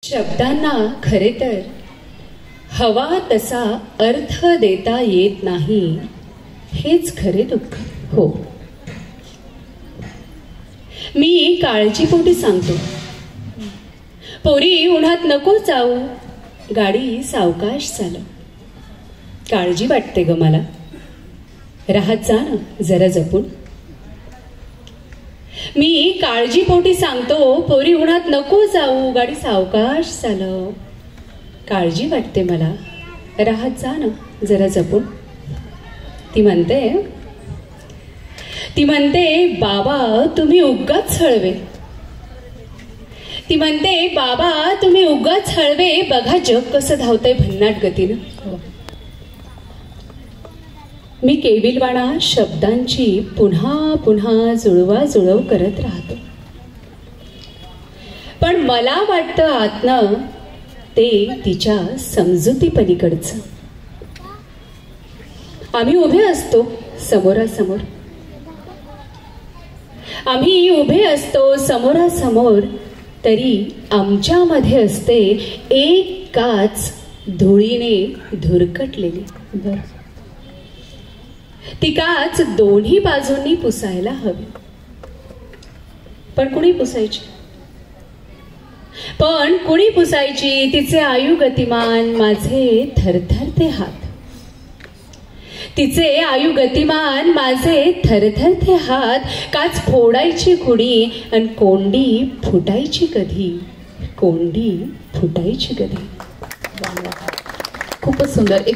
शब्दांना खरे तर हवा तसा अर्थ देता येत नाही, हेच खरे दुःख. हो, मी काळजीपोटी सांगतो, पोरी उन्हात नको जाऊ, गाडी सावकाश चालव. काळजी वाटते ग मला, राहत जा ना जरा जपून. मी काळजीपोटी सांगतो, पोरी उन्हात नको जाऊ, गाडी सावकाश चालव. काळजी वाटते मला, राहत जा ना जरा जपून. ती म्हणते बाबा तुम्ही उगाच हळवे. ती म्हणते बाबा तुम्ही उगाच हळवे, बघा जग कसं धावतंय भन्नाट गतीनं. मी केविलवाणा शब्दांची पुन्हा पुन्हा जुळवाजुळव करत राहतो, पण मला वाटतं आतनं ते तिच्या समजुती पलीकडचं. आम्ही उभे असतो समोरासमोर, आम्ही उभे असतो समोरासमोर, तरी आमच्यामध्ये असते एक काच धुळीने धुरकटलेली. ती काच दोन्ही बाजूंनी पुसायला हवी, पण कुणी पुसायची? तिचे आयु गतिमान, माझे थरथरते हात. तिचे आयु गतिमान, माझे थरथरते हात. काच फोडायची कुणी आणि कोंडी फुटायची कधी, कोंडी फुटायची कधी. खूपच सुंदर.